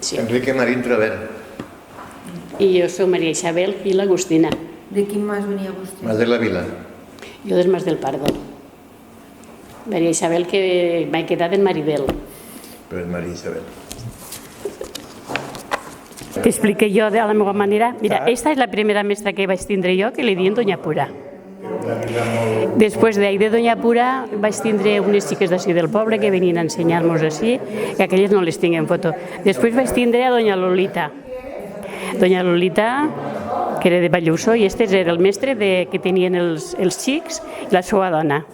Sí. Enrique Marín Travert. I jo soc Maria Isabel i l'Agustina. De quin mas venia vostè? Mas de la Vila. Jo del Mas del Pardo. Maria Isabel, que m'he quedat en Maribel. Però és Maria Isabel. T'explico jo de la meva manera. Mira, esta és la primera mestra que vaig tindre jo, que li diuen Doña Pura. Després d'ahir de Doña Pura vaig tindre unes xiques d'ací del poble que venien a ensenyar-nos així, que aquelles no les tinc en foto. Després vaig tindre a Doña Lolita. Doña Lolita, que era de Balluso, i este era el mestre que tenien els xics i la seva dona.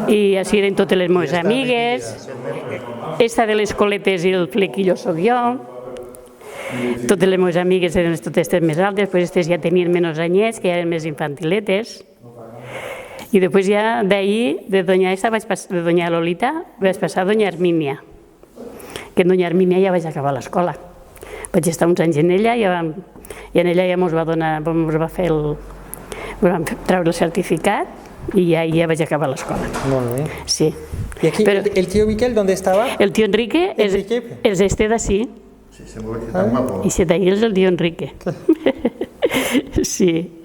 I així eren totes les meves amigues. Esta de les coletes i el flequillo soc jo. Totes les meves amigues eren totes més altes, després aquestes ja tenien menys anyets, que ja eren més infantiletes. I després ja d'ahir, de Doña Lolita, vaig passar a Doña Hermínia, que en Doña Hermínia ja vaig acabar l'escola. Vaig estar uns anys en ella i en ella ja ens va treure el certificat i ja vaig acabar l'escola. Molt bé. Sí. ¿Y aquí el tío Miquel dónde estaba? El tío Enrique és este d'ací. Sí, sembla que està guapo. I d'ahir és el tío Enrique. Sí.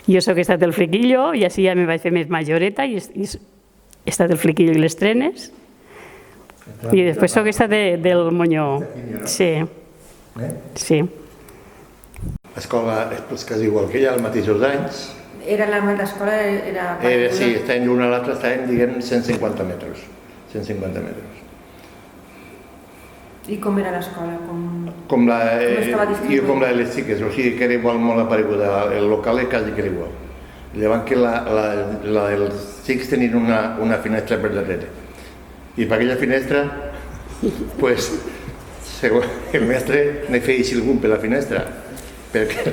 Jo sóc estat el flequillo i així ja me vaig fer més majoreta i he estat el flequillo i les trenes. I després sóc estat del Moñó. Sí. Sí. L'escola és quasi igual que ella, als mateixos anys. L'escola era... Sí, estaven l'una a l'altra, estaven, diguem, 150 metres. 150 metres. I com era l'escola? Com la de les xiques, o sigui que era igual molt apareguda, el local és quasi que era igual. Llavors que la dels xics tenien una finestra per darrere. I per aquella finestra, pues, el mestre ne feia xilgum per la finestra, perquè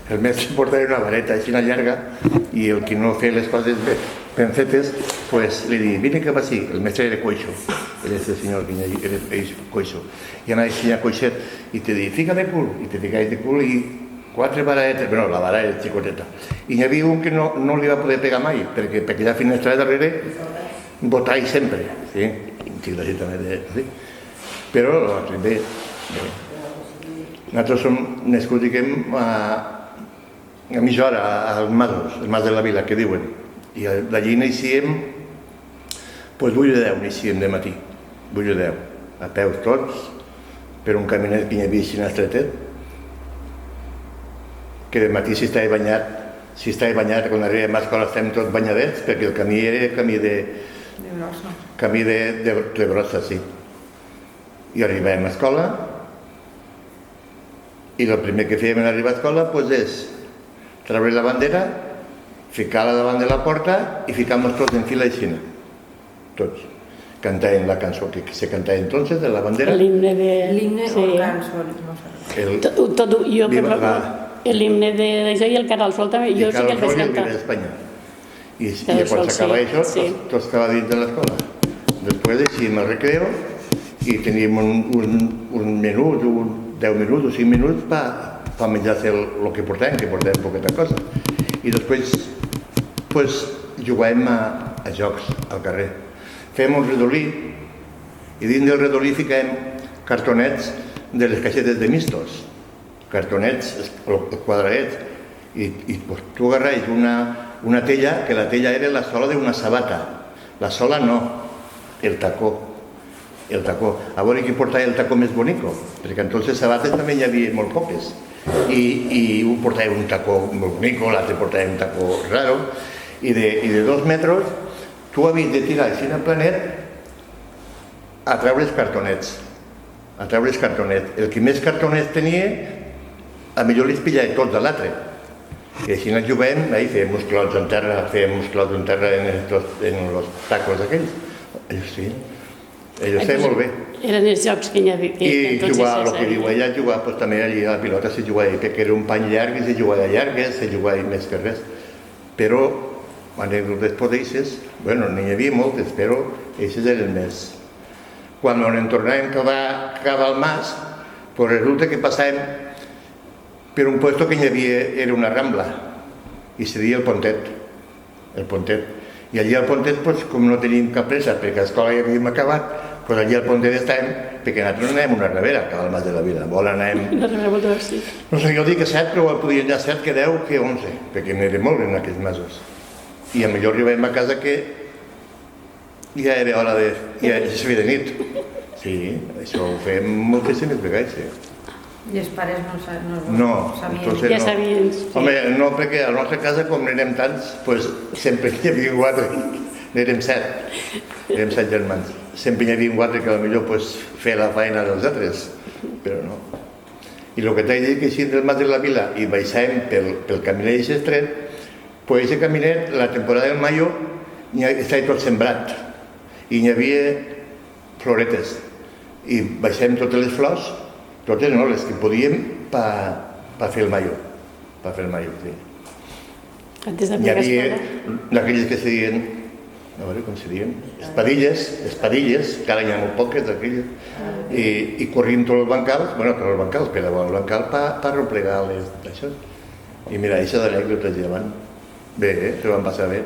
el mestre portava una vareta així llarga i el que no feia les coses ben fetes, pues li deia, vine cap així, el mestre era coixo, era el senyor que era coixo, i anava així a coixet i te deia, fica de cul, i te ficaves de cul i 4 varadetes, bueno, la vara era xicoteta, i n'hi havia un que no li va poder pegar mai, perquè per aquella finestra de darrere botava sempre, sí, un xic d'així també, sí, però l'altre bé. Nosaltres som nascuts, diguem, a mitja hora, als masos, el mas de la Vila, que diuen. I d'allí naixíem, doncs 8 o 10 naixíem de matí, 8 o 10, a peus tots, per un caminet que hi havia així estretet, que de matí si estava banyat, quan arribem a l'escola estem tots banyadets, perquè el camí era camí de brossa, sí. I arribàvem a l'escola, i el primer que fèiem en arribar a l'escola és treure la bandera, ficar-la davant de la porta i ficar-nos tots en fila així, tots. Cantàvem la cançó que se cantava entonces de la bandera. L'himne o cançó, no sé. L'himne d'això i el Canal Sol també, jo sí que el vaig cantar. I quan s'acaba això, tots estava dins de l'escola. Després deixíem el recreo i teníem un minut, 10 minuts o 5 minuts per menjar-se el que portàvem poqueta cosa. I després jugàvem a jocs al carrer. Fèiem un redolí i dins del redolí ficàvem cartonets de les caixetes de mistos, cartonets quadradets, i tu agarraves una tella, que la tella era la sola d'una sabata, la sola no, el tacó. A veure qui portava el tacó més bonico, perquè entonces sabates també hi havia molt poques, i un portava un tacó molt bonico, l'altre portava un tacó raro, i de 2 metres tu havies de tirar així en el planet a treure els cartonets, el que més cartonets tenia, a millor li pillava tots a l'altre, i així ens jugàvem, fèiem uns clots en terra, en els tacos aquells, sí. Ells feien molt bé. Eren els jocs que hi havia. I jugar, el que diu ella, jugar també allà a la pilota se jugava, perquè era un pany llarg i se jugava llargues, se jugava més que res. Però, anècdotes podeixes, bueno, n'hi havia moltes, però aquestes eren més. Quan en tornàvem cap al mas, doncs resulta que passàvem per un puesto que hi havia, era una rambla, i seria el Pontet. I allí al Pontet, com no teníem cap pressa, perquè a l'escola ja havíem acabat, Pues allí al Ponte estàvem, perquè nosaltres no anem una revera, que al Mas de la Vila. Vol anem... No rebera molt de sí. No sé, jo dic que 7, però podien ja 7, que 10, que 11, perquè n'era molt en aquests mesos. I a millor arribàvem a casa que ja era hora de... ja s'havia de nit. Sí, això ho fèiem moltíssimes vegades, sí. I els pares no sabien? Entonces Ja sabien. Sí. Home, no, perquè a la nostra casa, com n'érem tants, pues, sempre hi havia 4, n'érem 7, érem 7 germans. Sempre hi havia 4 que potser pues, feia la feina dels altres, però no. I el que t'he dit que així del Mas de la Vila i baixàvem pel caminet i estret, pues aquest caminet, la temporada del maio, estava tot sembrat i hi havia floretes i baixàvem totes les flors, totes no, les que podíem per fer el maio, sí. Antes de Hi havia d'aquelles que se diuen, a veure com se diuen, espadilles, que ara hi ha molt poques d'aquelles, i corrien tots els bancals, però el bancal per replegar les d'això. I mira, això d'anècdotes ja van bé, se van passar bé.